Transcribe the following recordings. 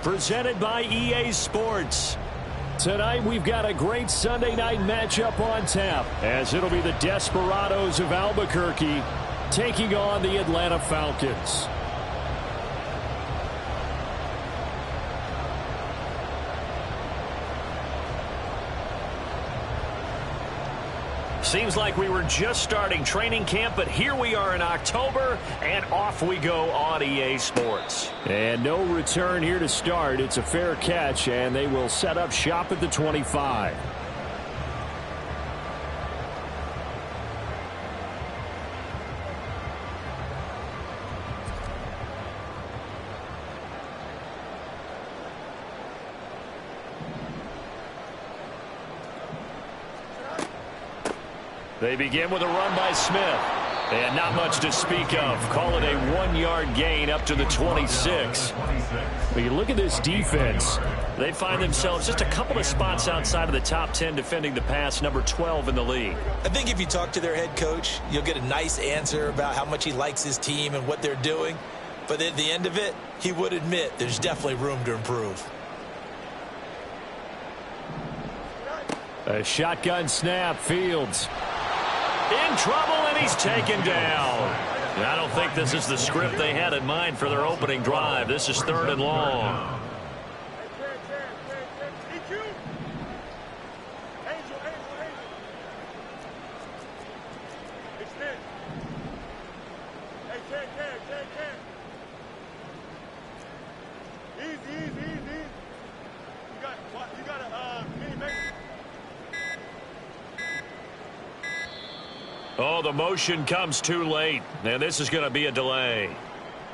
presented by EA Sports. Tonight we've got a great Sunday night matchup on tap, as it'll be the Desperados of Albuquerque taking on the Atlanta Falcons. Seems like we were just starting training camp, but here we are in October, and off we go on EA Sports. And no return here to start. It's a fair catch, and they will set up shop at the 25. They begin with a run by Smith. And not much to speak of. Call it a 1-yard gain up to the 26. When you look at this defense, they find themselves just a couple of spots outside of the top 10 defending the pass, number 12 in the league. I think if you talk to their head coach, you'll get a nice answer about how much he likes his team and what they're doing. But at the end of it, he would admit there's definitely room to improve. A shotgun snap, Fields in trouble, and he's taken down. I don't think this is the script they had in mind for their opening drive. This is 3rd and long. Oh, the motion comes too late, and this is going to be a delay.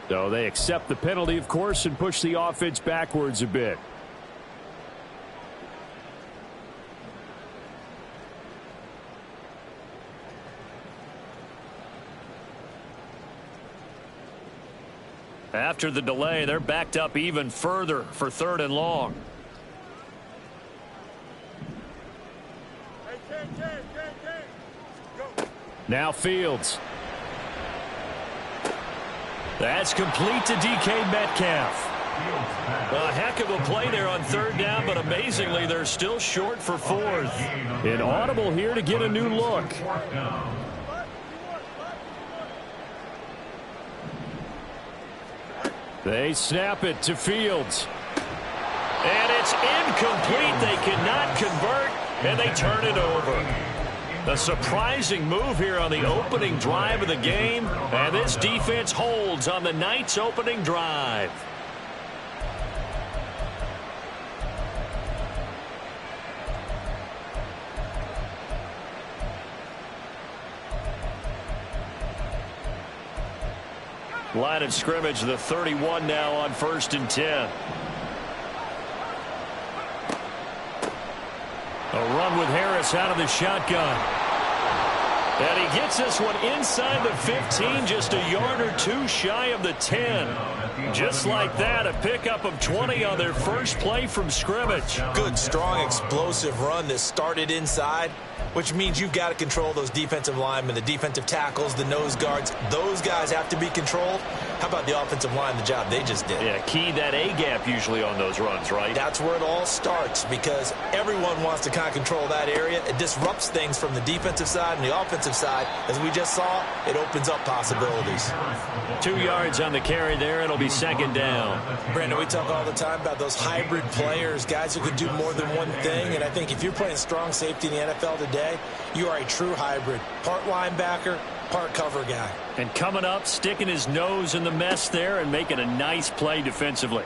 So they accept the penalty, of course, and push the offense backwards a bit. After the delay, they're backed up even further for 3rd and long. Now Fields. That's complete to DK Metcalf. A heck of a play there on 3rd down, but amazingly, they're still short for 4th. An audible here to get a new look. They snap it to Fields. And it's incomplete. They cannot convert, and they turn it over. A surprising move here on the opening drive of the game, and this defense holds on the night's opening drive. Line of scrimmage, the 31 now on 1st and 10. A run with Harris out of the shotgun. And he gets this one inside the 15, just a yard or two shy of the 10. Just like that, a pickup of 20 on their first play from scrimmage. Good, strong, explosive run that started inside, which means you've got to control those defensive linemen, the defensive tackles, the nose guards. Those guys have to be controlled. How about the offensive line, the job they just did? Yeah, key that A-gap usually on those runs, right? That's where it all starts, because everyone wants to kind of control that area. It disrupts things from the defensive side and the offensive side. As we just saw, it opens up possibilities. 2 yards on the carry there. It'll be 2nd down. Brandon, we talk all the time about those hybrid players, guys who can do more than one thing. And I think if you're playing strong safety in the NFL today, you are a true hybrid. Part linebacker, part cover guy. And coming up, sticking his nose in the mess there and making a nice play defensively.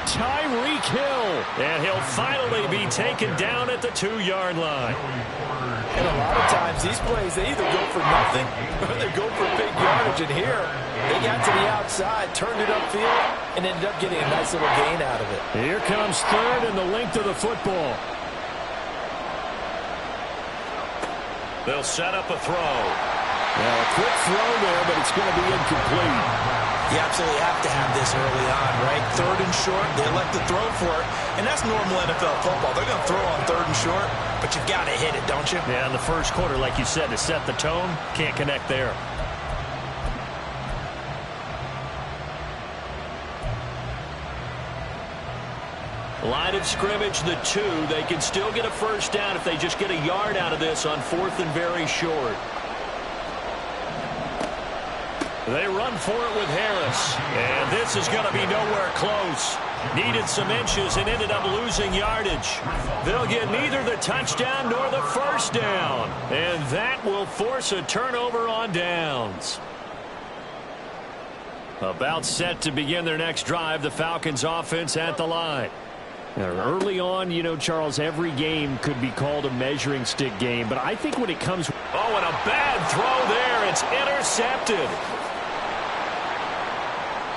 Tyreek Hill. And he'll finally be taken down at the 2-yard line. And a lot of times these plays, they either go for nothing or they go for big yardage. And here, they got to the outside, turned it upfield, and ended up getting a nice little gain out of it. Here comes 3rd and the length of the football. They'll set up a throw. Now, a quick throw there, but it's going to be incomplete. You absolutely have to have this early on, right? 3rd and short, they elect to throw for it. And that's normal NFL football. They're going to throw on 3rd and short, but you've got to hit it, don't you? Yeah, in the first quarter, like you said, to set the tone, can't connect there. Line of scrimmage, the 2. They can still get a first down if they just get a yard out of this on 4th and very short. They run for it with Harris. And this is going to be nowhere close. Needed some inches and ended up losing yardage. They'll get neither the touchdown nor the first down. And that will force a turnover on downs. About set to begin their next drive, the Falcons offense at the line. Now, early on, you know, Charles, every game could be called a measuring stick game. But I think when it comes... Oh, and a bad throw there. It's intercepted.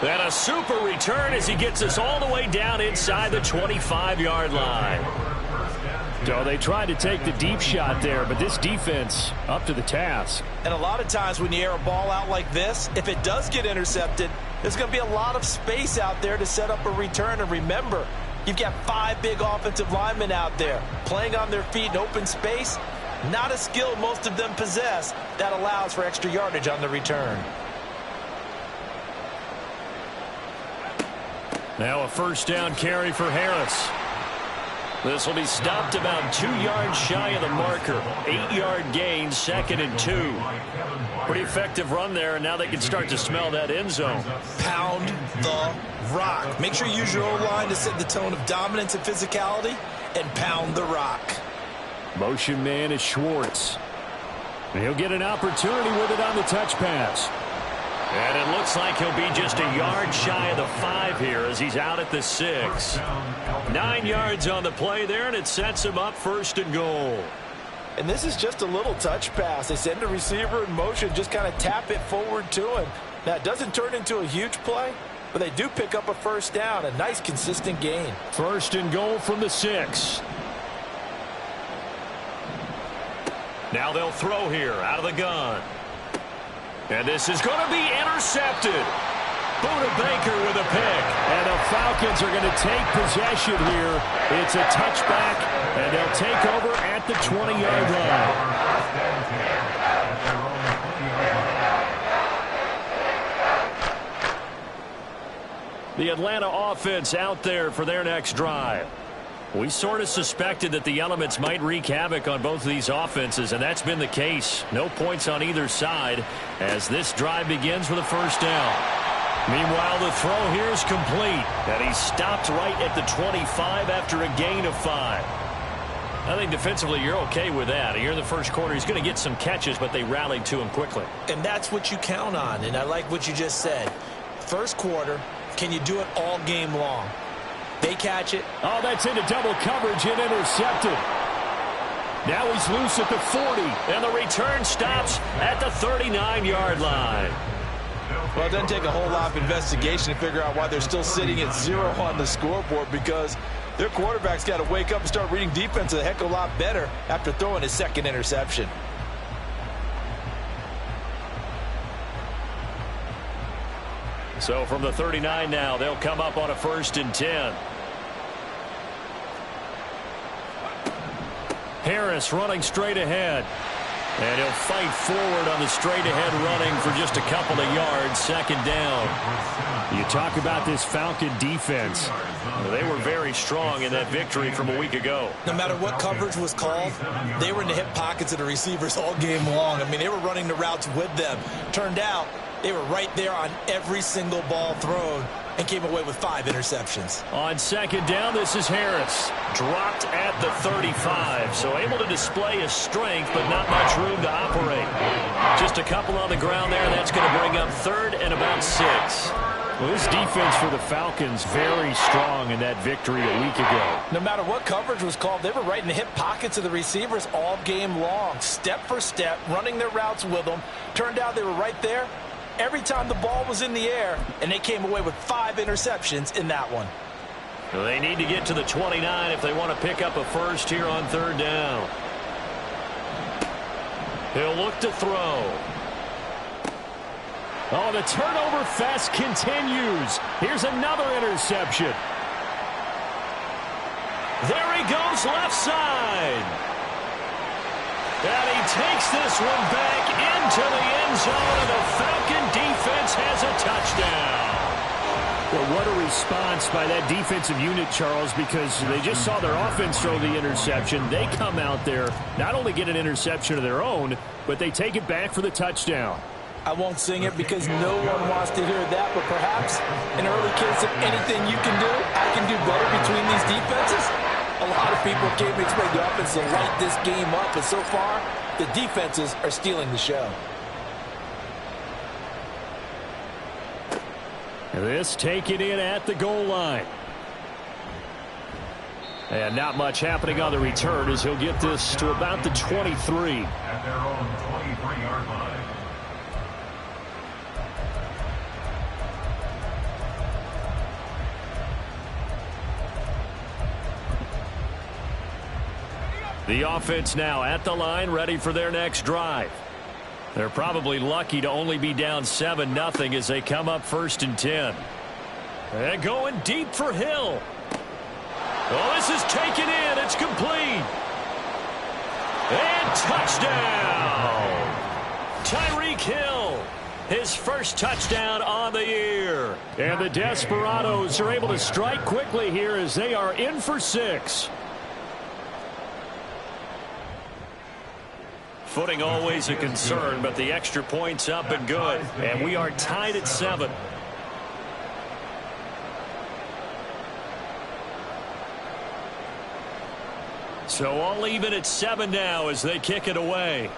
And a super return as he gets us all the way down inside the 25-yard line. So they tried to take the deep shot there, but this defense up to the task. And a lot of times when you air a ball out like this, if it does get intercepted, there's going to be a lot of space out there to set up a return. And remember, you've got 5 big offensive linemen out there playing on their feet in open space. Not a skill most of them possess that allows for extra yardage on the return. Now a first down carry for Harris. This will be stopped about 2 yards shy of the marker. 8-yard gain, 2nd and 2. Pretty effective run there, and now they can start to smell that end zone. Pound the rock. Make sure you use your O-line to set the tone of dominance and physicality, and pound the rock. Motion man is Schwartz. And he'll get an opportunity with it on the touch pass. And it looks like he'll be just a yard shy of the 5 here as he's out at the 6. 9 yards on the play there, and it sets him up 1st and goal. And this is just a little touch pass. They send the receiver in motion, just kind of tap it forward to him. Now, it doesn't turn into a huge play, but they do pick up a first down. A nice, consistent gain. 1st and goal from the 6. Now they'll throw here out of the gun. And this is going to be intercepted. Buda Baker with a pick. And the Falcons are going to take possession here. It's a touchback, and they'll take over at the 20-yard line. The Atlanta offense out there for their next drive. We sort of suspected that the elements might wreak havoc on both of these offenses, and that's been the case. No points on either side as this drive begins with a first down. Meanwhile, the throw here is complete, and he's stopped right at the 25 after a gain of 5. I think defensively you're okay with that. Here in the first quarter, he's going to get some catches, but they rallied to him quickly. And that's what you count on, and I like what you just said. First quarter, can you do it all game long? They catch it. Oh, that's into double coverage and intercepted. Now he's loose at the 40, and the return stops at the 39-yard line. Well, it doesn't take a whole lot of investigation to figure out why they're still sitting at 0 on the scoreboard, because their quarterback's got to wake up and start reading defense a heck of a lot better after throwing his 2nd interception. So from the 39 now, they'll come up on a 1st and 10. Harris running straight ahead. And he'll fight forward on the straight-ahead running for just a couple of yards, 2nd down. You talk about this Falcon defense. They were very strong in that victory from a week ago. No matter what coverage was called, they were in the hip pockets of the receivers all game long. I mean, they were running the routes with them. Turned out they were right there on every single ball thrown and came away with 5 interceptions. On 2nd down, this is Harris. Dropped at the 35, so able to display his strength, but not much room to operate. Just a couple on the ground there. That's going to bring up 3rd and about 6. Well, this defense for the Falcons very strong in that victory a week ago. No matter what coverage was called, they were right in the hip pockets of the receivers all game long. Step for step, running their routes with them. Turned out they were right there every time the ball was in the air, and they came away with 5 interceptions in that one. They need to get to the 29 if they want to pick up a first here on 3rd down. He'll look to throw. Oh, the turnover fest continues. Here's another interception. There he goes left side. And he takes this one back into the end zone, and the Falcon defense has a touchdown. Well, what a response by that defensive unit, Charles, because they just saw their offense throw the interception. They come out there, not only get an interception of their own, but they take it back for the touchdown. I won't sing it because no one wants to hear that, but perhaps an early case of anything you can do, I can do better between these defenses. A lot of people came to expect the offense to light this game up, but so far, the defenses are stealing the show. This taken in at the goal line. And not much happening on the return as he'll get this to about the 23. At their own 23-yard line. The offense now at the line, ready for their next drive. They're probably lucky to only be down 7-0 as they come up 1st and 10. And going deep for Hill. Oh, this is taken in. It's complete. And touchdown. Tyreek Hill, his first touchdown on the year. And the Desperados are able to strike quickly here as they are in for 6. Footing always a concern, but the extra point's up and good. And we are tied at 7. So all even at 7 now as they kick it away.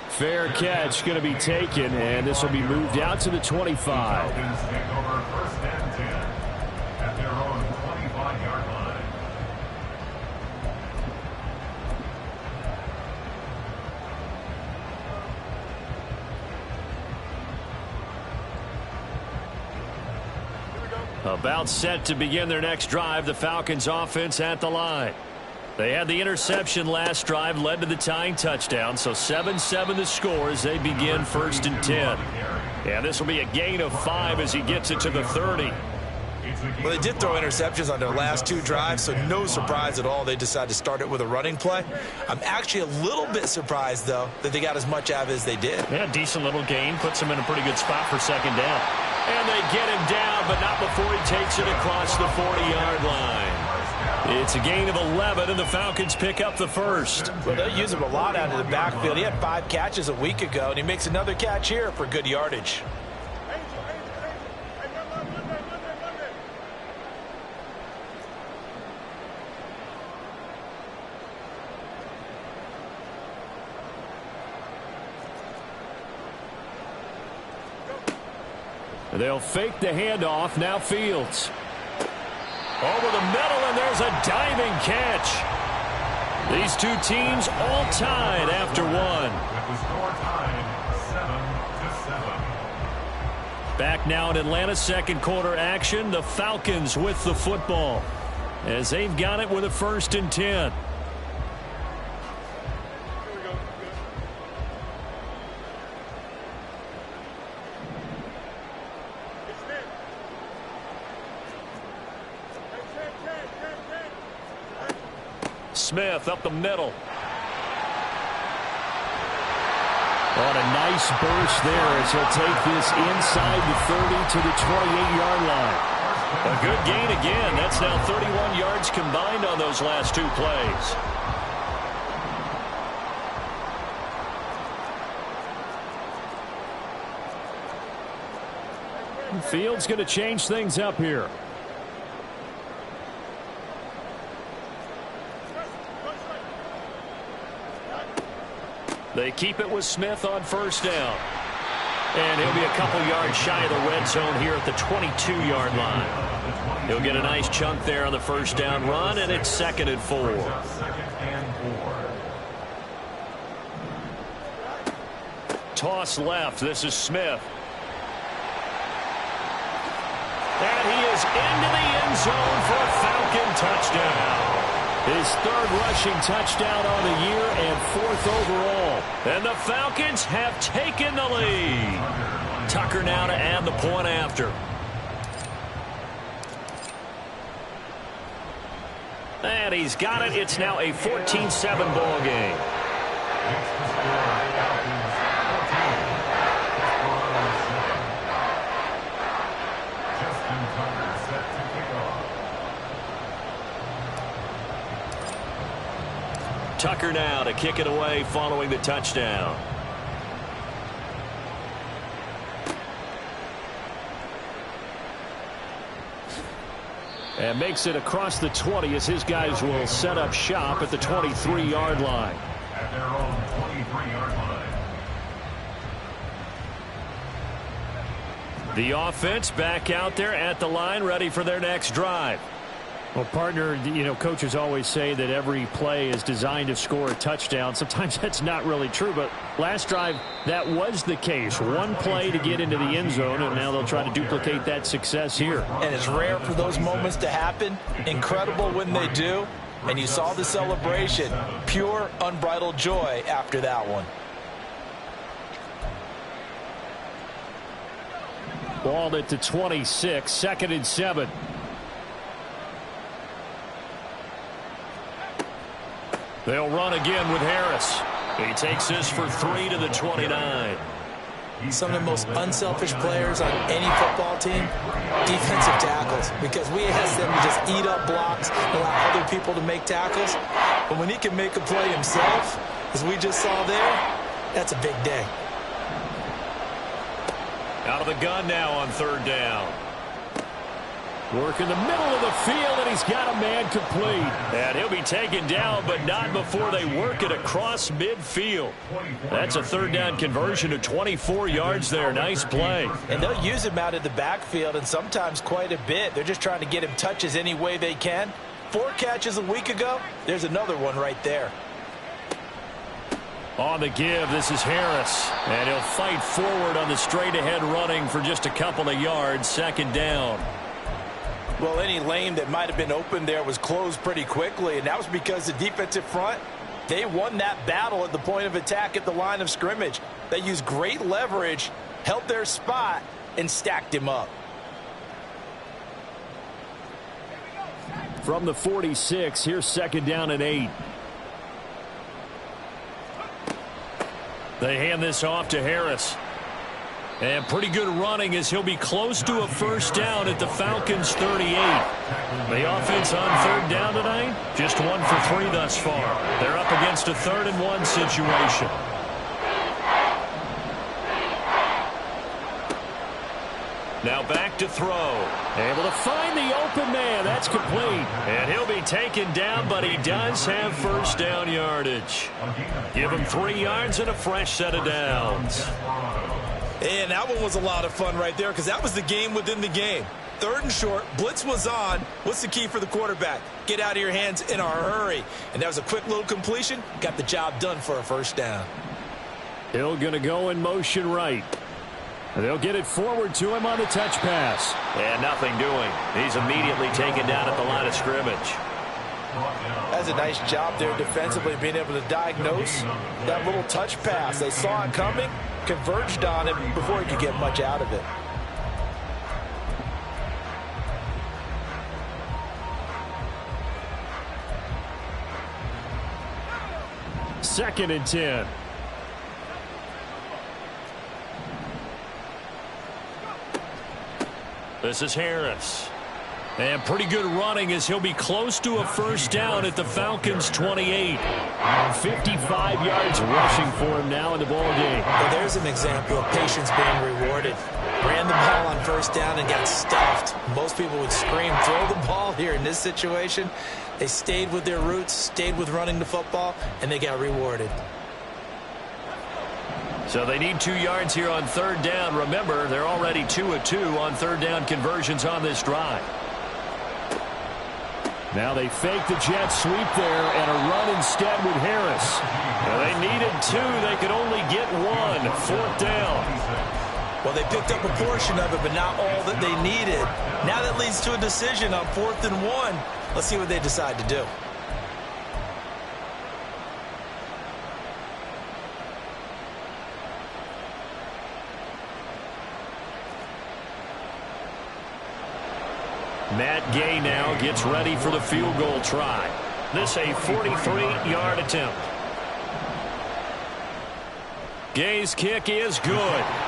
Fair catch going to be taken, and this will be moved out to the 25. Falcons take over 1st and 10 at their own 25-yard line. About set to begin their next drive, the Falcons offense at the line. They had the interception last drive, led to the tying touchdown, so 7-7 the score as they begin 1st and 10. And this will be a gain of 5 as he gets it to the 30. Well, they did throw interceptions on their last 2 drives, so no surprise at all they decided to start it with a running play. I'm actually a little bit surprised, though, that they got as much out of it as they did. Yeah, decent little gain. Puts him in a pretty good spot for 2nd down. And they get him down, but not before he takes it across the 40-yard line. It's a gain of 11, and the Falcons pick up the first. Well, they'll use him a lot out of the backfield. He had 5 catches a week ago, and he makes another catch here for good yardage. They'll fake the handoff. Now Fields. Over the middle, and there's a diving catch. These two teams all tied after 1. With the score tied 7-7. Back now in Atlanta, 2nd quarter action. The Falcons with the football as they've got it with a 1st and 10. Smith up the middle. On a nice burst there as he'll take this inside the 30 to the 28-yard line. A good gain again. That's now 31 yards combined on those last 2 plays. Fields going to change things up here. They keep it with Smith on 1st down. And he'll be a couple yards shy of the red zone here at the 22-yard line. He'll get a nice chunk there on the 1st down run, and it's 2nd and 4. Toss left. This is Smith. And he is into the end zone for a Falcon touchdown. His 3rd rushing touchdown on the year and 4th overall. And the Falcons have taken the lead. Tucker now to add the point after. And he's got it. It's now a 14-7 ball game. Tucker now to kick it away following the touchdown. And makes it across the 20 as his guys will set up shop at the 23-yard line. At their own 23-yard line. The offense back out there at the line, ready for their next drive. Well, partner, coaches always say that every play is designed to score a touchdown. Sometimes that's not really true, but last drive, that was the case. One play to get into the end zone, and now they'll try to duplicate that success here. And it's rare for those moments to happen. Incredible when they do. And you saw the celebration. Pure, unbridled joy after that one. Ball at the 26, 2nd and 7. They'll run again with Harris. He takes this for 3 to the 29. Some of the most unselfish players on any football team, defensive tackles, because we ask them to just eat up blocks, allow other people to make tackles. But when he can make a play himself, as we just saw there, that's a big day. Out of the gun now on 3rd down. Work in the middle of the field, and he's got a man complete. And he'll be taken down, but not before they work it across midfield. That's a 3rd down conversion to 24 yards there. Nice play. And they'll use him out of the backfield, and sometimes quite a bit. They're just trying to get him touches any way they can. 4 catches a week ago. There's another one right there. On the give, this is Harris. And he'll fight forward on the straight-ahead running for just a couple of yards. 2nd down. Well, any lane that might have been open there was closed pretty quickly, and that was because the defensive front, they won that battle at the point of attack at the line of scrimmage. They used great leverage, held their spot, and stacked him up. From the 46, here's 2nd down and 8. They hand this off to Harris. And pretty good running as he'll be close to a 1st down at the Falcons' 38. The offense on 3rd down tonight, just 1 for 3 thus far. They're up against a 3rd and 1 situation. Now back to throw. Able to find the open man. That's complete. And he'll be taken down, but he does have 1st down yardage. Give him 3 yards and a fresh set of downs. And that one was a lot of fun right there because that was the game within the game. 3rd and short, blitz was on. What's the key for the quarterback? Get out of your hands in a hurry. And that was a quick little completion. Got the job done for a 1st down. Hill going to go in motion right. They'll get it forward to him on the touch pass. And nothing doing. He's immediately taken down at the line of scrimmage. That's a nice job there defensively, being able to diagnose that little touch pass. They saw it coming, converged on it before he could get much out of it. Second and 10. This is Harris. And pretty good running as he'll be close to a 1st down at the Falcons' 28. 55 yards rushing for him now in the ball game. Well, there's an example of patience being rewarded. Ran the ball on 1st down and got stuffed. Most people would scream, throw the ball here. In this situation, they stayed with their roots, stayed with running the football, and they got rewarded. So they need 2 yards here on 3rd down. Remember, they're already 2 of 2 on 3rd down conversions on this drive. Now they fake the jet sweep there and a run instead with Harris. Now they needed 2. They could only get 1. 4th down. Well, they picked up a portion of it, but not all that they needed. Now that leads to a decision on 4th and 1. Let's see what they decide to do. Matt Gay now gets ready for the field goal try. This a 43-yard attempt. Gay's kick is good.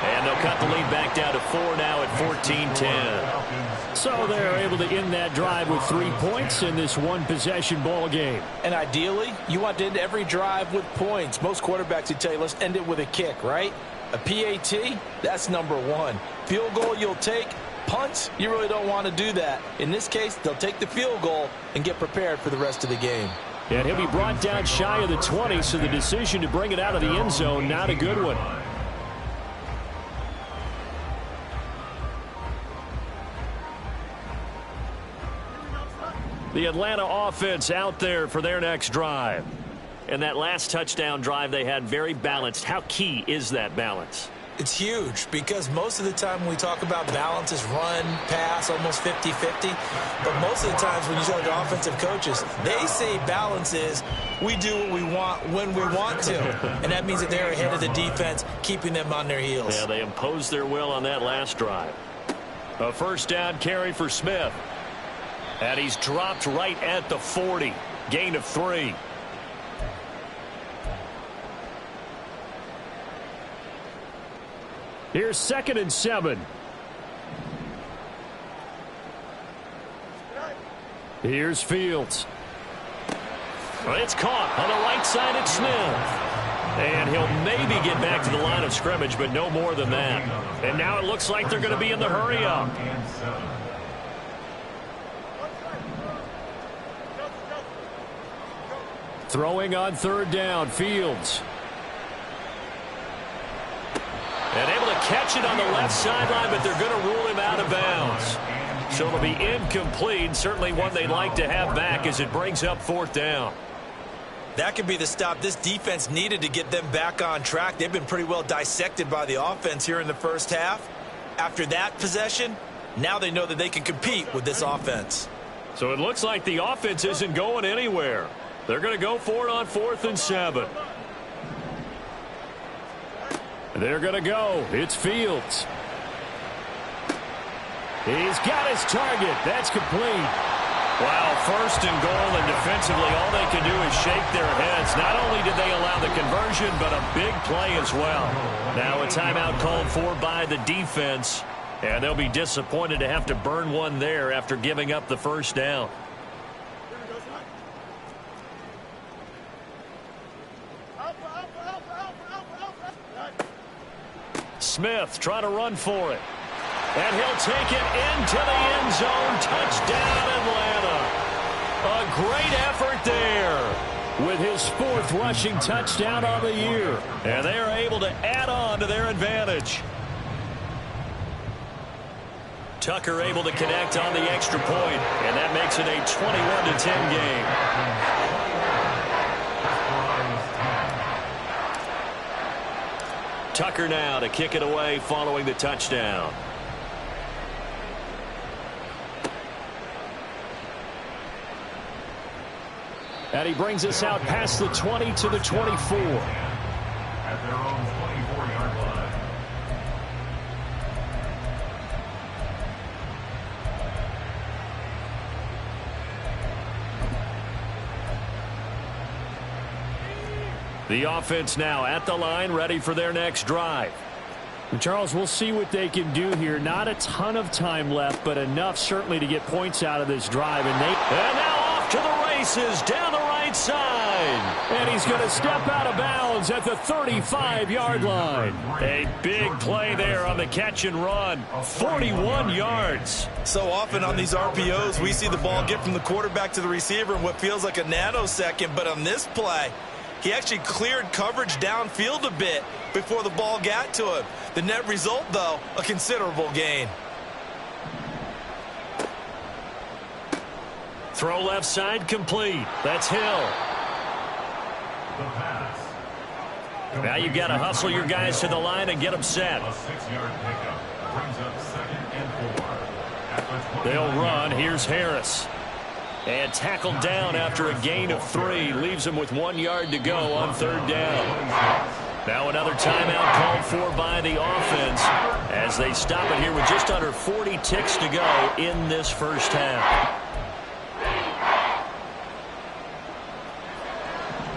And they'll cut the lead back down to 4 now at 14-10. So they're able to end that drive with 3 points in this one-possession ball game. And ideally, you want to end every drive with points. Most quarterbacks would tell you, let's end it with a kick, right? A PAT, that's number one. Field goal you'll take. Punts, you really don't want to do that. In this case, they'll take the field goal and get prepared for the rest of the game. And he'll be brought down shy of the 20, so the decision to bring it out of the end zone, not a good one. The Atlanta offense out there for their next drive. And that last touchdown drive they had very balanced. How key is that balance? It's huge because most of the time when we talk about balance is run, pass, almost 50-50. But most of the times when you talk to offensive coaches, they say balance is we do what we want when we want to. And that means that they're ahead of the defense, keeping them on their heels. Yeah, they imposed their will on that last drive. A first down carry for Smith. And he's dropped right at the 40. Gain of 3. Here's 2nd and 7. Here's Fields. It's caught on the right side at Smith. And he'll maybe get back to the line of scrimmage, but no more than that. And now it looks like they're going to be in the hurry up. Throwing on 3rd down, Fields. And able to catch it on the left sideline, but they're going to rule him out of bounds. So it'll be incomplete, certainly one they'd like to have back as it brings up 4th down. That could be the stop this defense needed to get them back on track. They've been pretty well dissected by the offense here in the first half. After that possession, now they know that they can compete with this offense. So it looks like the offense isn't going anywhere. They're going to go for it on 4th and 7. They're going to go. It's Fields. He's got his target. That's complete. Wow, 1st and goal, and defensively all they can do is shake their heads. Not only did they allow the conversion, but a big play as well. Now a timeout called for by the defense, and they'll be disappointed to have to burn one there after giving up the first down. Smith trying to run for it. And he'll take it into the end zone. Touchdown, Atlanta. A great effort there with his 4th rushing touchdown on the year. And they are able to add on to their advantage. Tucker able to connect on the extra point, and that makes it a 21-10 game. Tucker now to kick it away following the touchdown. And he brings us out past the 20 to the 24. At their own 24-yard line. The offense now at the line, ready for their next drive. And Charles, we'll see what they can do here. Not a ton of time left, but enough certainly to get points out of this drive. And now off to the races down the right side. And he's going to step out of bounds at the 35-yard line. A big play there on the catch and run. 41 yards. So often on these RPOs, we see the ball get from the quarterback to the receiver in what feels like a nanosecond. But on this play, he actually cleared coverage downfield a bit before the ball got to him. The net result, though, a considerable gain. Throw left side complete. That's Hill. The pass. Now you've got to hustle your guys to the line and get them set. A 6-yard pickup brings up 2nd and 4. At the They'll run. Here's Harris. And tackled down after a gain of 3. Leaves him with 1 yard to go on 3rd down. Now another timeout called for by the offense as they stop it here with just under 40 ticks to go in this first half.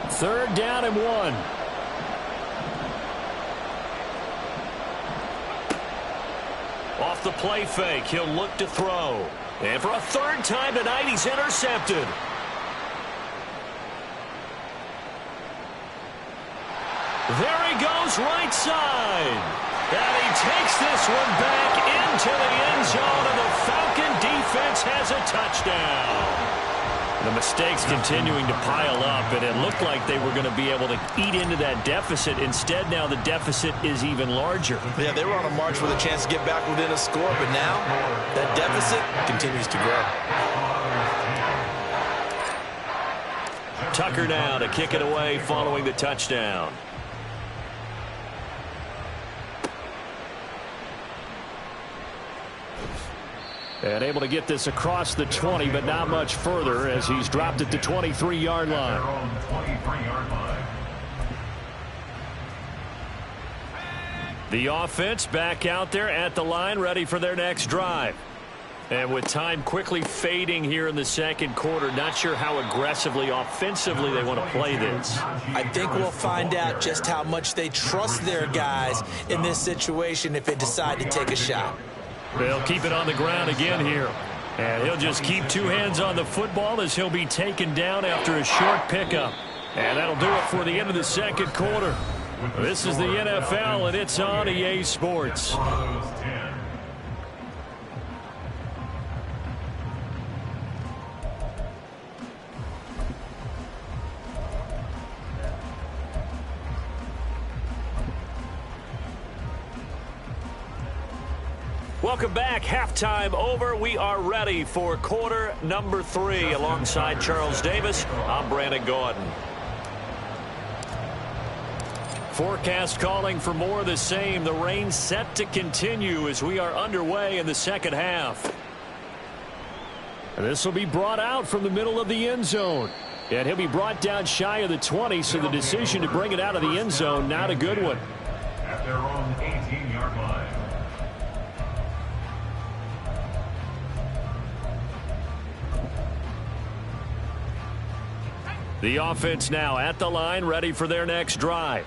3rd down and 1. Off the play fake, he'll look to throw. And for a third time tonight, he's intercepted. There he goes, right side. And he takes this one back into the end zone, and the Falcon defense has a touchdown. The mistakes continuing to pile up, and it looked like they were going to be able to eat into that deficit. Instead, now the deficit is even larger. Yeah, they were on a march with a chance to get back within a score, but now that deficit continues to grow. Tucker now to kick it away following the touchdown. And able to get this across the 20, but not much further as he's dropped it to 23-yard line. The offense back out there at the line, ready for their next drive. And with time quickly fading here in the second quarter, not sure how aggressively, offensively they want to play this. I think we'll find out just how much they trust their guys in this situation if they decide to take a shot. They'll keep it on the ground again here. And he'll just keep two hands on the football as he'll be taken down after a short pickup. And that'll do it for the end of the second quarter. This is the NFL, and it's on EA Sports. Welcome back. Halftime over. We are ready for quarter number 3. Alongside Charles Davis, I'm Brandon Gaudin. Forecast calling for more of the same. The rain set to continue as we are underway in the second half. And this will be brought out from the middle of the end zone. And he'll be brought down shy of the 20, so the decision to bring it out of the end zone, not a good one. At their own 18-yard line. The offense now at the line, ready for their next drive.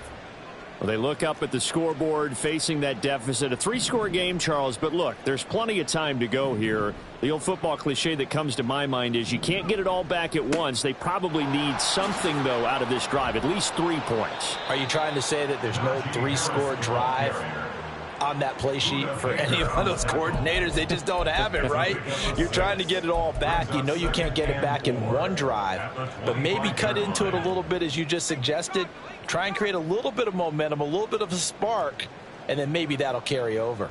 Well, they look up at the scoreboard, facing that deficit. A 3-score game, Charles, but look, there's plenty of time to go here. The old football cliche that comes to my mind is you can't get it all back at once. They probably need something, though, out of this drive, at least 3 points. Are you trying to say that there's no 3-score drive on that play sheet for any of those coordinators? They just don't have it, right? You're trying to get it all back. You know you can't get it back in one drive, but maybe cut into it a little bit as you just suggested. Try and create a little bit of momentum, a little bit of a spark, and then maybe that'll carry over.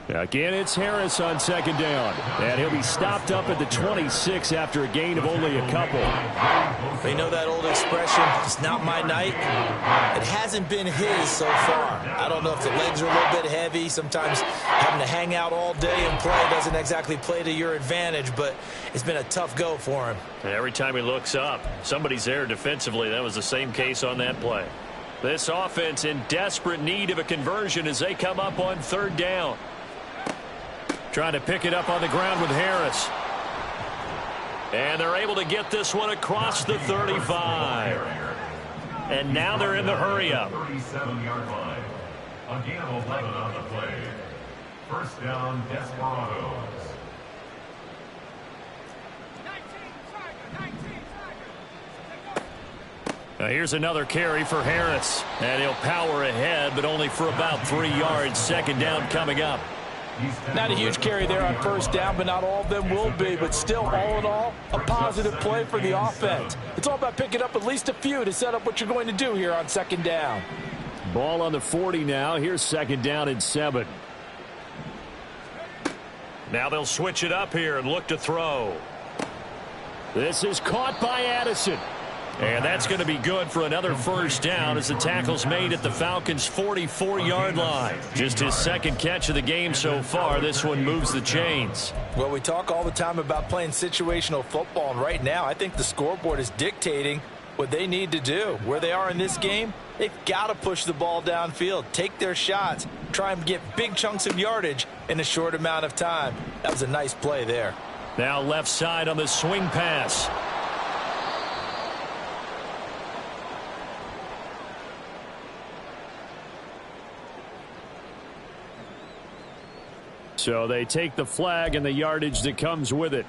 Again, it's Harris on second down. And he'll be stopped up at the 26 after a gain of only a couple. They know that old expression, it's not my night. It hasn't been his so far. I don't know if the legs are a little bit heavy. Sometimes having to hang out all day and play doesn't exactly play to your advantage, but it's been a tough go for him. And every time he looks up, somebody's there defensively. That was the same case on that play. This offense in desperate need of a conversion as they come up on third down. Trying to pick it up on the ground with Harris. And they're able to get this one across the 35. And now they're in the hurry-up. 37-yard line. A gain of 11 on the play. First down, Desperados. Now here's another carry for Harris. And he'll power ahead, but only for about 3 yards. Second down coming up. Not a huge carry there on first down, but not all of them will be. But still, all in all, a positive play for the offense. It's all about picking up at least a few to set up what you're going to do here on second down. Ball on the 40 now. Here's second down and 7. Now they'll switch it up here and look to throw. This is caught by Addison. And that's going to be good for another first down as the tackle's made at the Falcons' 44-yard line. Just his second catch of the game so far. This one moves the chains. Well, we talk all the time about playing situational football, and right now I think the scoreboard is dictating what they need to do. Where they are in this game, they've got to push the ball downfield, take their shots, try and get big chunks of yardage in a short amount of time. That was a nice play there. Now left side on the swing pass. So they take the flag and the yardage that comes with it.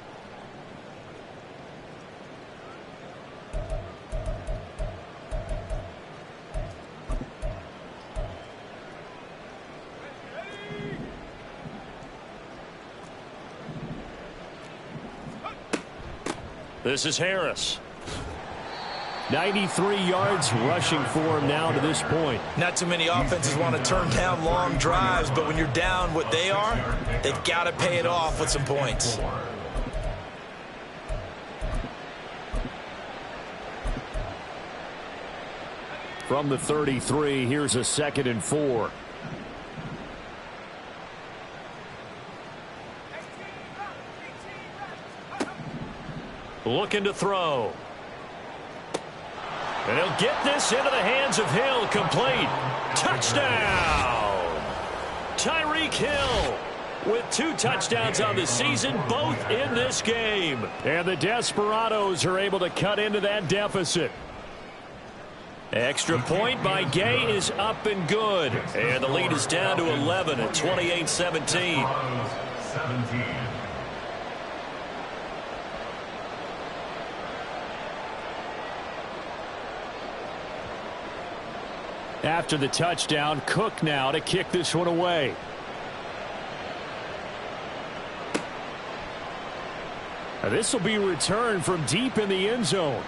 This is Harris. 93 yards rushing for him now to this point. Not too many offenses want to turn down long drives, but when you're down what they are, they've got to pay it off with some points. From the 33, here's a 2nd and 4. Looking to throw. And he'll get this into the hands of Hill. Complete. Touchdown! Tyreek Hill with 2 touchdowns on the season, both in this game. And the Desperados are able to cut into that deficit. Extra point by Gay is up and good. And the lead is down to 11 at 28-17. 17. After the touchdown, Cook now to kick this one away. This will be returned from deep in the end zone.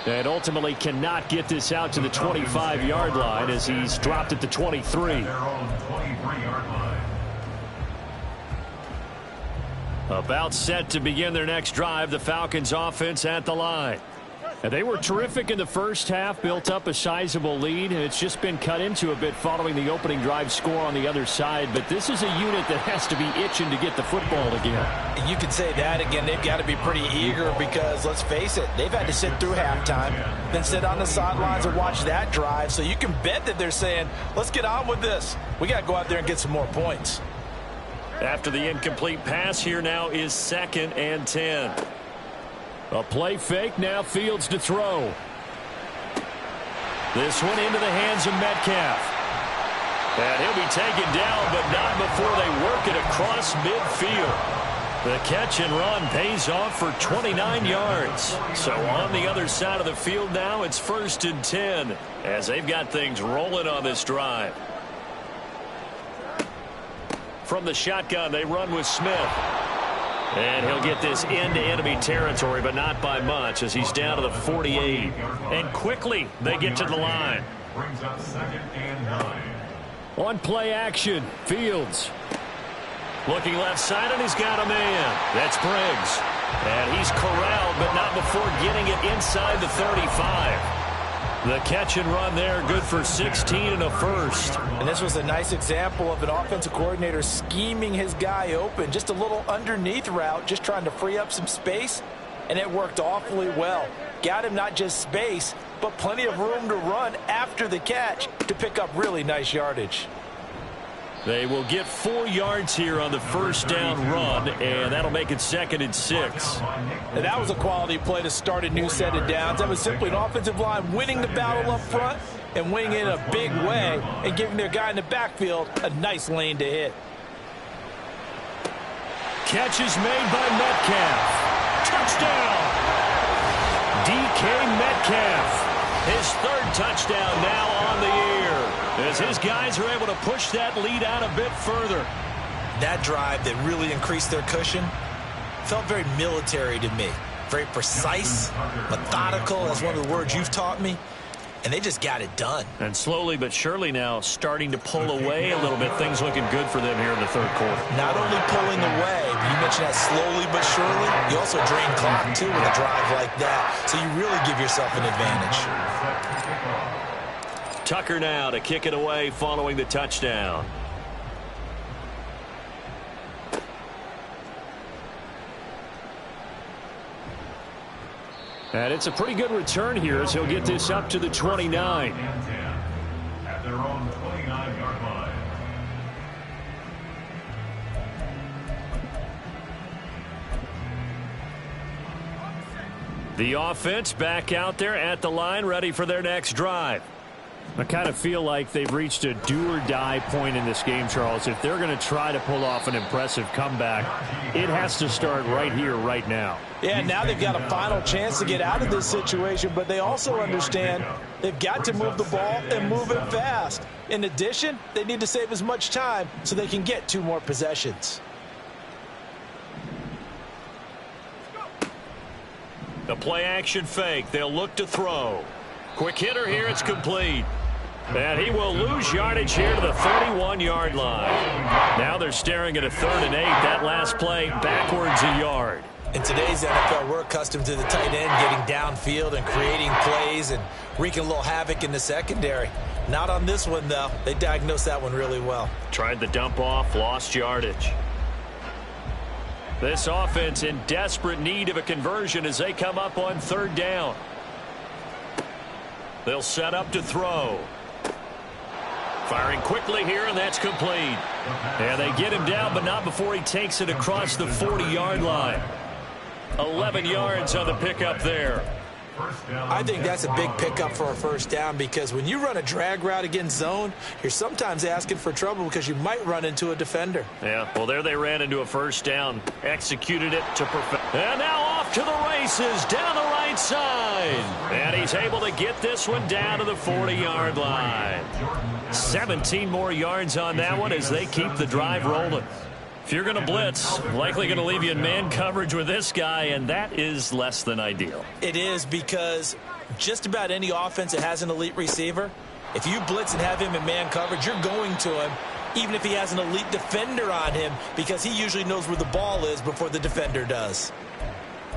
And ultimately cannot get this out to the 25-yard line as he's dropped at the 23. Their own 23-yard line. About set to begin their next drive, the Falcons offense at the line. And they were terrific in the first half, built up a sizable lead, and it's just been cut into a bit following the opening drive score on the other side. But this is a unit that has to be itching to get the football again. And you could say that again. They've got to be pretty eager because, let's face it, they've had to sit through halftime, then sit on the sidelines and watch that drive. So you can bet that they're saying, let's get on with this. We got to go out there and get some more points. After the incomplete pass, here now is 2nd and 10. A play fake, now Fields to throw. This one into the hands of Metcalf. And he'll be taken down, but not before they work it across midfield. The catch and run pays off for 29 yards. So on the other side of the field now, it's 1st and 10 as they've got things rolling on this drive. From the shotgun, they run with Smith. And he'll get this into enemy territory, but not by much as he's down to the 48. And quickly, they get to the line. Brings up 2nd and 9. On play action, Fields. Looking left side, and he's got a man. That's Briggs. And he's corralled, but not before getting it inside the 35. The catch and run there, good for 16 and a first. And this was a nice example of an offensive coordinator scheming his guy open. Just a little underneath route, just trying to free up some space, and it worked awfully well. Got him not just space, but plenty of room to run after the catch to pick up really nice yardage. They will get 4 yards here on the first down run, and that'll make it 2nd and 6. And that was a quality play to start a new set of downs. That was simply an offensive line winning the battle up front and winning it in a big way and giving their guy in the backfield a nice lane to hit. Catch is made by Metcalf. Touchdown! DK Metcalf. His 3rd touchdown now on the year, as his guys are able to push that lead out a bit further. That drive that really increased their cushion felt very military to me. Very precise, methodical, that's one of the words you've taught me. And they just got it done. And slowly but surely now starting to pull away a little bit. Things looking good for them here in the 3rd quarter. Not only pulling away, but you mentioned that slowly but surely. You also drain clock, too, with a drive like that. So you really give yourself an advantage. Tucker now to kick it away following the touchdown. And it's a pretty good return here as he'll get this up to the 29. At their own 29-yard line. The offense back out there at the line, ready for their next drive. I kind of feel like they've reached a do-or-die point in this game, Charles. If they're going to try to pull off an impressive comeback, it has to start right here, right now. Yeah, now they've got a final chance to get out of this situation, but they also understand they've got to move the ball and move it fast. In addition, they need to save as much time so they can get 2 more possessions. The play-action fake. They'll look to throw. Quick hitter here. It's complete. And he will lose yardage here to the 31-yard line. Now they're staring at a 3rd and 8. That last play backwards a yard. In today's NFL, we're accustomed to the tight end getting downfield and creating plays and wreaking a little havoc in the secondary. Not on this one, though. They diagnosed that one really well. Tried the dump off, lost yardage. This offense in desperate need of a conversion as they come up on 3rd down. They'll set up to throw. Firing quickly here, and that's complete. And they get him down, but not before he takes it across the 40-yard line. 11 yards on the pickup there. I think that's a big pickup for a first down because when you run a drag route against zone, you're sometimes asking for trouble because you might run into a defender. Yeah, well, there they ran into a first down, executed it to perfection. And now off to the races down the right side. And he's able to get this one down to the 40-yard line. 17 more yards on that one as they keep the drive rolling. If you're going to blitz, likely going to leave you in man coverage with this guy, and that is less than ideal. It is because just about any offense that has an elite receiver, if you blitz and have him in man coverage, you're going to him, even if he has an elite defender on him, because he usually knows where the ball is before the defender does.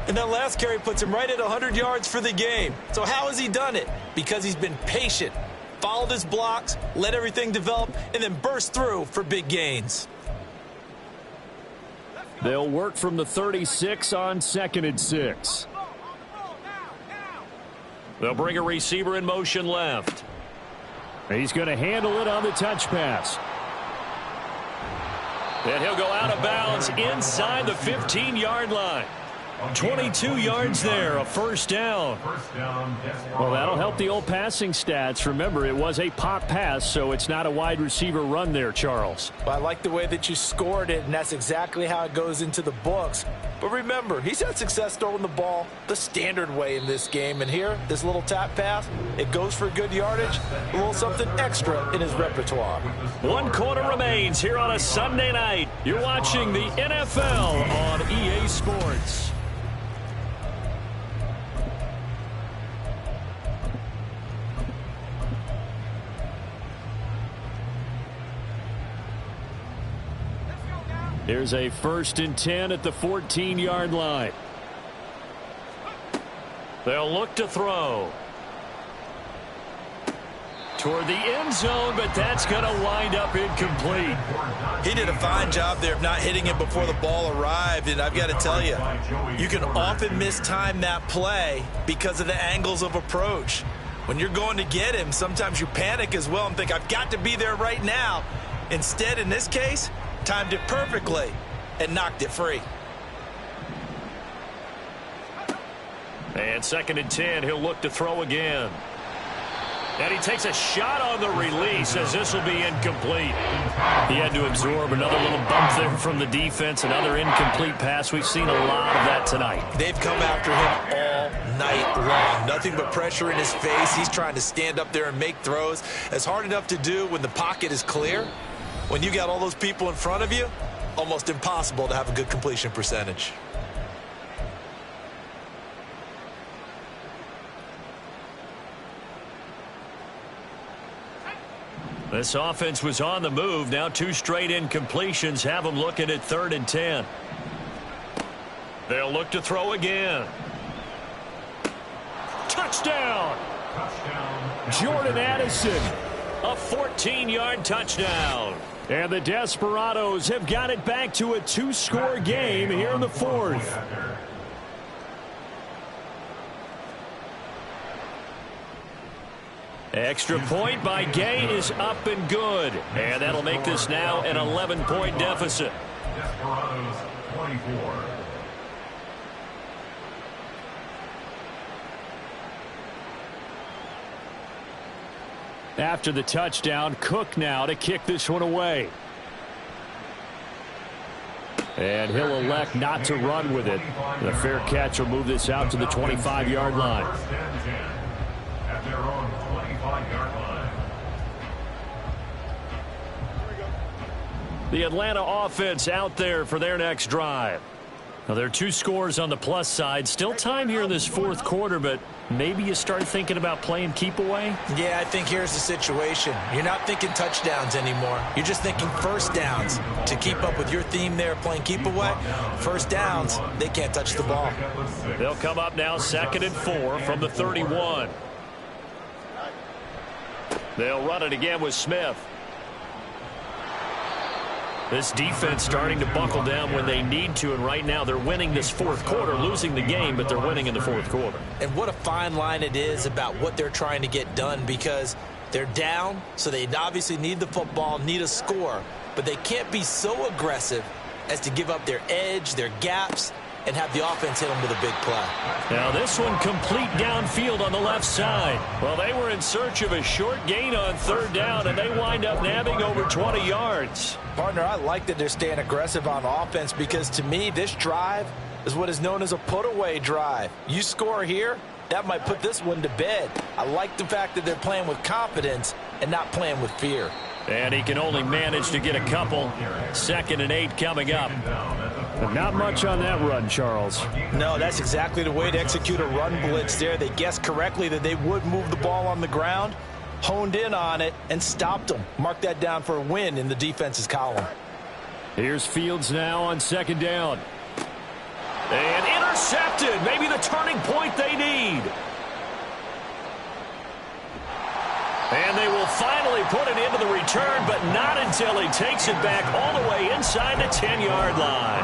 And that last carry puts him right at 100 yards for the game. So how has he done it? Because he's been patient, followed his blocks, let everything develop, and then burst through for big gains. They'll work from the 36 on 2nd and 6. They'll bring a receiver in motion left. He's going to handle it on the touch pass. And he'll go out of bounds inside the 15-yard line. 22 yards there, a first down. Well, that'll help the old passing stats. Remember, it was a pop pass, so it's not a wide receiver run there, Charles. Well, I like the way that you scored it, and that's exactly how it goes into the books. But remember, he's had success throwing the ball the standard way in this game. And here, this little tap pass, it goes for good yardage, a little something extra in his repertoire. 1 quarter remains here on a Sunday night. You're watching the NFL on EA Sports. Here's a 1st and 10 at the 14-yard line. They'll look to throw. Toward the end zone, but that's going to wind up incomplete. He did a fine job there of not hitting it before the ball arrived, and I've got to tell you, you can often mistime that play because of the angles of approach. When you're going to get him, sometimes you panic as well and think, I've got to be there right now. Instead, in this case, timed it perfectly and knocked it free. And 2nd and 10, he'll look to throw again. And he takes a shot on the release as this will be incomplete. He had to absorb another little bump there from the defense, another incomplete pass. We've seen a lot of that tonight. They've come after him all night long. Nothing but pressure in his face. He's trying to stand up there and make throws. It's hard enough to do when the pocket is clear. When you got all those people in front of you, almost impossible to have a good completion percentage. This offense was on the move. Now 2 straight incompletions have them looking at 3rd and 10. They'll look to throw again. Touchdown! Jordan Addison. A 14-yard touchdown. And the Desperados have got it back to a 2-score game here in the 4th. Extra point by Gay is up and good. And that'll make this now an 11-point deficit. Desperados 24. After the touchdown, Cook now to kick this one away. And he'll elect not to run with it. The fair catch will move this out to the 25-yard line. First and 10 at their own 25-yard line. The Atlanta offense out there for their next drive. Now, there are 2 scores on the plus side. Still time here in this fourth quarter, but maybe you start thinking about playing keep away? Yeah, I think here's the situation. You're not thinking touchdowns anymore. You're just thinking first downs. To keep up with your theme there, playing keep away, first downs, they can't touch the ball. They'll come up now 2nd and 4 from the 31. They'll run it again with Smith. This defense starting to buckle down when they need to, and right now they're winning this fourth quarter, losing the game, but they're winning in the fourth quarter. And what a fine line it is about what they're trying to get done, because they're down, so they obviously need the football, need a score, but they can't be so aggressive as to give up their edge, their gaps, and have the offense hit them with a big play. Now this one complete downfield on the left side. Well, they were in search of a short gain on 3rd down, and they wind up nabbing over 20 yards. Partner, I like that they're staying aggressive on offense, because to me, this drive is what is known as a put-away drive. You score here, that might put this one to bed. I like the fact that they're playing with confidence and not playing with fear. And he can only manage to get a couple. 2nd and 8 coming up. But not much on that run, Charles. No, that's exactly the way to execute a run blitz there. They guessed correctly that they would move the ball on the ground, honed in on it, and stopped them. Mark that down for a win in the defense's column. Here's Fields now on 2nd down. And intercepted. Maybe the turning point they need. And they will finally put it into the return, but not until he takes it back all the way inside the 10-yard line.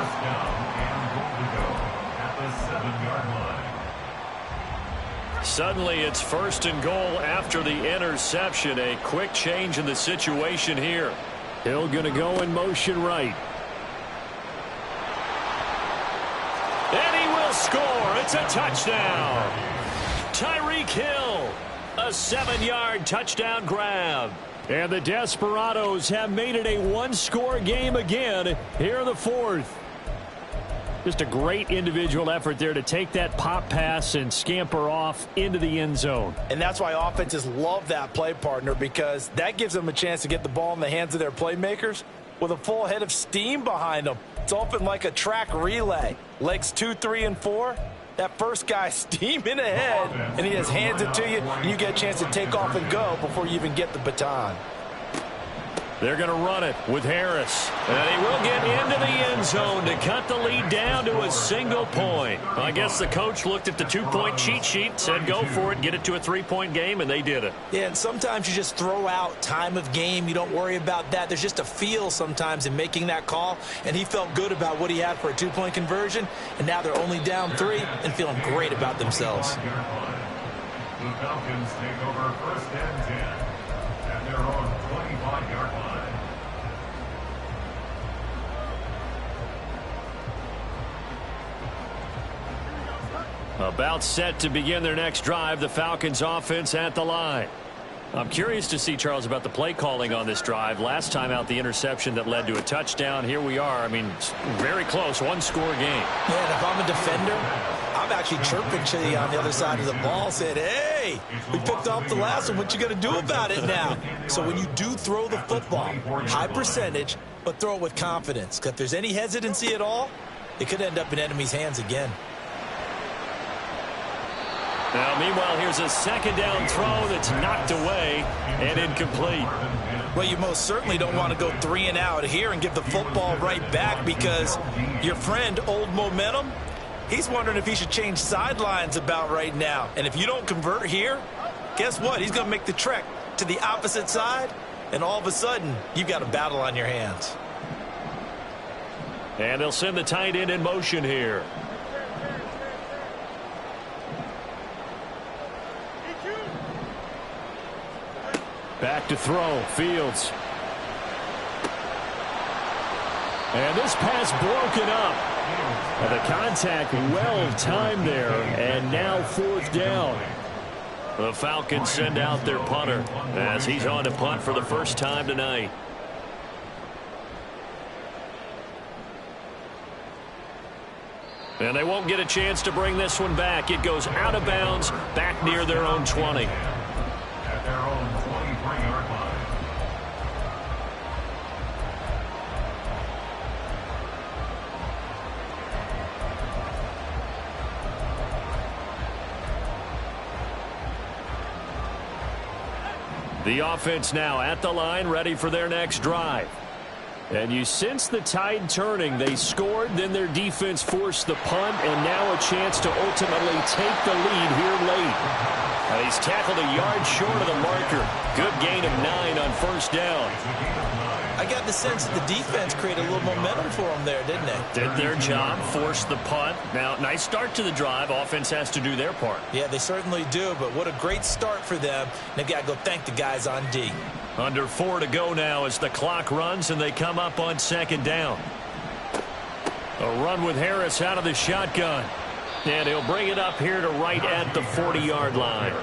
Suddenly it's 1st and goal after the interception. A quick change in the situation here. Hill going to go in motion right. And he will score. It's a touchdown. Tyreek Hill. A 7-yard touchdown grab. And the Desperados have made it a 1-score game again here in the 4th. Just a great individual effort there to take that pop pass and scamper off into the end zone. And that's why offenses love that play, partner, because that gives them a chance to get the ball in the hands of their playmakers with a full head of steam behind them. It's often like a track relay. Legs 2, 3, and 4. That first guy steaming ahead, and he just hands it to you, and you get a chance to take off and go before you even get the baton. They're going to run it with Harris. And he will get into the end zone to cut the lead down to a single point. I guess the coach looked at the 2-point cheat sheet, said go for it, get it to a 3-point game, and they did it. Yeah, and sometimes you just throw out time of game. You don't worry about that. There's just a feel sometimes in making that call, and he felt good about what he had for a 2-point conversion, and now they're only down 3 and feeling great about themselves. The Falcons take over 1st and 10 at their own 25-yard line. About set to begin their next drive, the Falcons offense at the line. I'm curious to see, Charles, about the play calling on this drive. Last time out, the interception that led to a touchdown. Here we are. I mean, very close, 1-score game. Yeah, and if I'm a defender, I'm actually chirping to you on the other side of the ball, saying, hey, we picked off the last one. What you going to do about it now? So when you do throw the football, high percentage, but throw it with confidence. Because if there's any hesitancy at all, it could end up in enemy's hands again. Now, meanwhile, here's a 2nd down throw that's knocked away and incomplete. Well, you most certainly don't want to go 3 and out here and give the football right back, because your friend, Old Momentum, he's wondering if he should change sidelines about right now. And if you don't convert here, guess what? He's going to make the trek to the opposite side, and all of a sudden, you've got a battle on your hands. And they'll send the tight end in motion here. Back to throw, Fields. And this pass broken up. And the contact well timed there, and now 4th down. The Falcons send out their punter as he's on to punt for the first time tonight. And they won't get a chance to bring this one back. It goes out of bounds back near their own 20. At their own 23-yard line. The offense now at the line, ready for their next drive. And you sense the tide turning. They scored, then their defense forced the punt, and now a chance to ultimately take the lead here late. He's tackled a yard short of the marker. Good gain of 9 on first down. I got the sense that the defense created a little momentum for them there, didn't they? Did their job, forced the punt. Now, nice start to the drive. Offense has to do their part. Yeah, they certainly do, but what a great start for them. They've got to go thank the guys on D. Under 4 to go now as the clock runs and they come up on second down. A run with Harris out of the shotgun. And he'll bring it up here to right at the 40-yard line.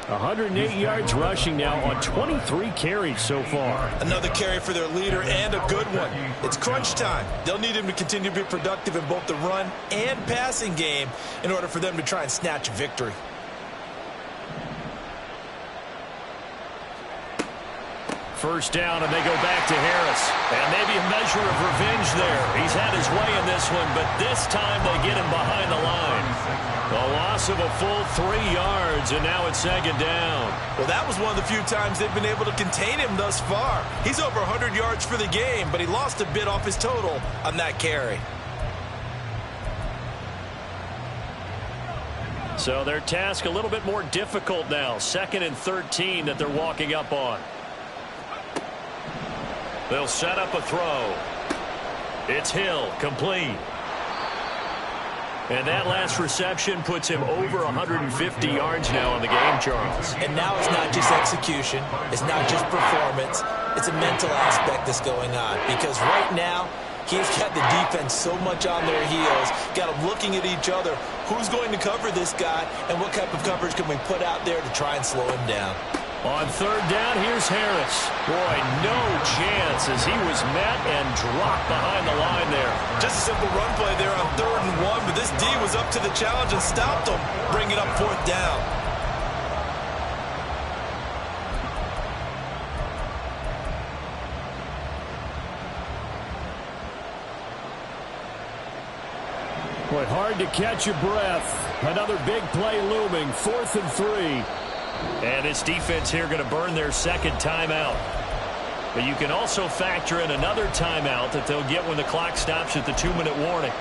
108 yards rushing now on 23 carries so far. Another carry for their leader and a good one. It's crunch time. They'll need him to continue to be productive in both the run and passing game in order for them to try and snatch a victory. First down, and they go back to Harris. And maybe a measure of revenge there. He's had his way in this one, but this time they get him behind the line. A loss of a full 3 yards, and now it's second down. Well, that was one of the few times they've been able to contain him thus far. He's over 100 yards for the game, but he lost a bit off his total on that carry. So their task a little bit more difficult now. 2nd and 13 that they're walking up on. They'll set up a throw. It's Hill, complete. And that last reception puts him over 150 yards now on the game, Charles. And now it's not just execution. It's not just performance. It's a mental aspect that's going on. Because right now, he's got the defense so much on their heels. Got them looking at each other. Who's going to cover this guy? And what type of coverage can we put out there to try and slow him down? On third down, here's Harris. Boy, no chance as he was met and dropped behind the line there. Just a simple run play there on 3rd and 1, but this D was up to the challenge and stopped him, bringing up 4th down. Boy, hard to catch your breath. Another big play looming. 4th and 3. And this defense here going to burn their second timeout. But you can also factor in another timeout that they'll get when the clock stops at the 2-minute warning.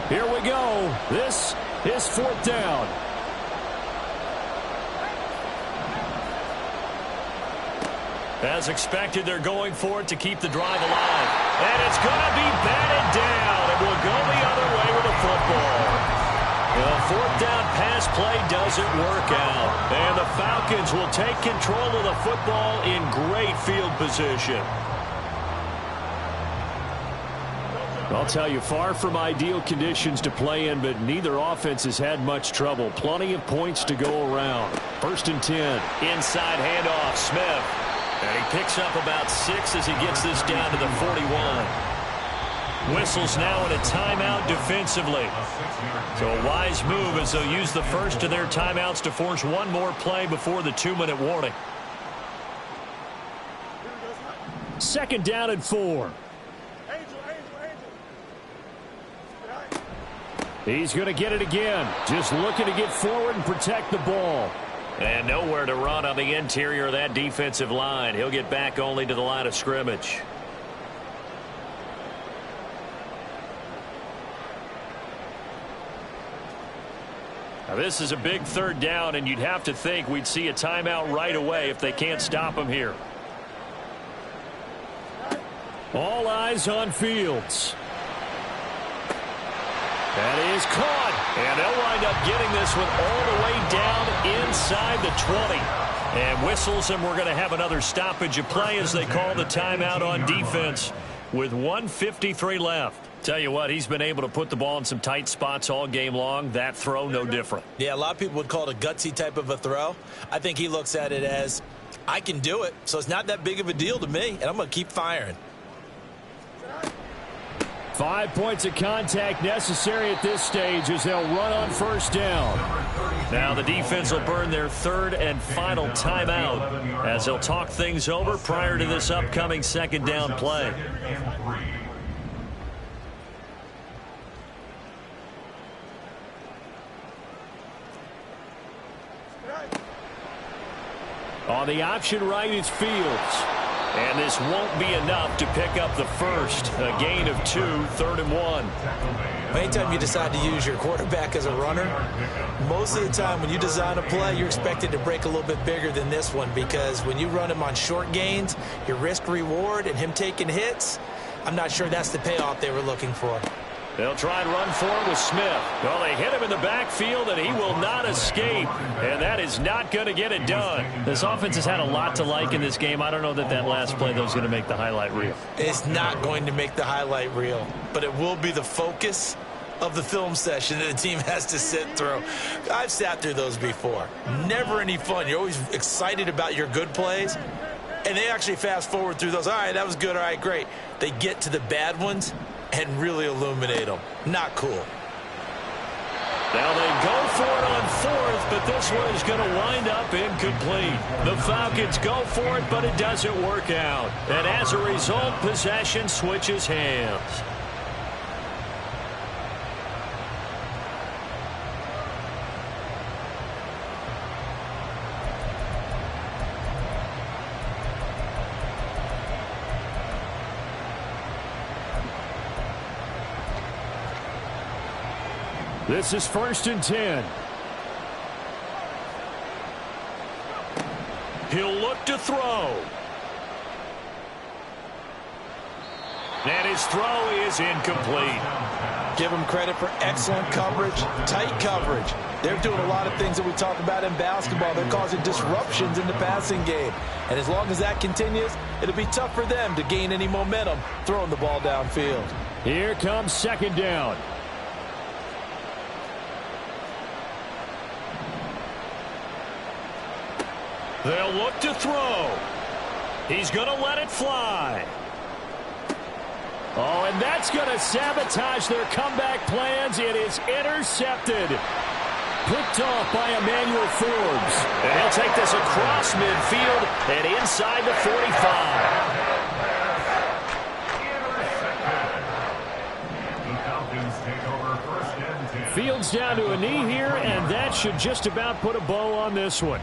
Here we go. This is 4th down. As expected, they're going for it to keep the drive alive. And it's going to be batted down. It will go the other way with the football. The 4th down pass play doesn't work out. And the Falcons will take control of the football in great field position. I'll tell you, far from ideal conditions to play in, but neither offense has had much trouble. Plenty of points to go around. 1st and 10. Inside handoff, Smith. And he picks up about 6 as he gets this down to the 41. Whistles now in a timeout defensively. So a wise move as they'll use the first of their timeouts to force one more play before the 2-minute warning. 2nd down and 4. He's going to get it again. Just looking to get forward and protect the ball. And nowhere to run on the interior of that defensive line. He'll get back only to the line of scrimmage. Now this is a big 3rd down, and you'd have to think we'd see a timeout right away if they can't stop him here. All eyes on Fields. That is caught. And they'll wind up getting this one all the way down inside the 20. And whistles, and we're going to have another stoppage of play as they call the timeout on defense with 1:53 left. Tell you what, he's been able to put the ball in some tight spots all game long. That throw, no different. Yeah, a lot of people would call it a gutsy type of a throw. I think he looks at it as, I can do it, so it's not that big of a deal to me, and I'm going to keep firing. 5 points of contact necessary at this stage as they'll run on first down. Now the defense will burn their third and final timeout as they'll talk things over prior to this upcoming second down play. On the option right, it's Fields. And this won't be enough to pick up the first. A gain of 2, 3rd and 1. Anytime you decide to use your quarterback as a runner, most of the time when you design a play, you're expected to break a little bit bigger than this one, because when you run him on short gains, your risk-reward and him taking hits, I'm not sure that's the payoff they were looking for. They'll try and run for it with Smith. Well, they hit him in the backfield, and he will not escape. And that is not going to get it done. This offense has had a lot to like in this game. I don't know that last play, though, is going to make the highlight reel. It's not going to make the highlight reel, but it will be the focus of the film session that the team has to sit through. I've sat through those before. Never any fun. You're always excited about your good plays, and they actually fast forward through those. All right, that was good. All right, great. They get to the bad ones and really illuminate them. Not cool. Now they go for it on 4th, but this one is going to wind up incomplete. The Falcons go for it, but it doesn't work out. And as a result, possession switches hands. This is 1st and 10. He'll look to throw. And his throw is incomplete. Give them credit for excellent coverage, tight coverage. They're doing a lot of things that we talk about in basketball. They're causing disruptions in the passing game. And as long as that continues, it'll be tough for them to gain any momentum throwing the ball downfield. Here comes 2nd down. They'll look to throw. He's going to let it fly. Oh, and that's going to sabotage their comeback plans. It is intercepted. Picked off by Emmanuel Forbes. And he'll take this across midfield and inside the 45. Fields down to a knee here, and that should just about put a bow on this one.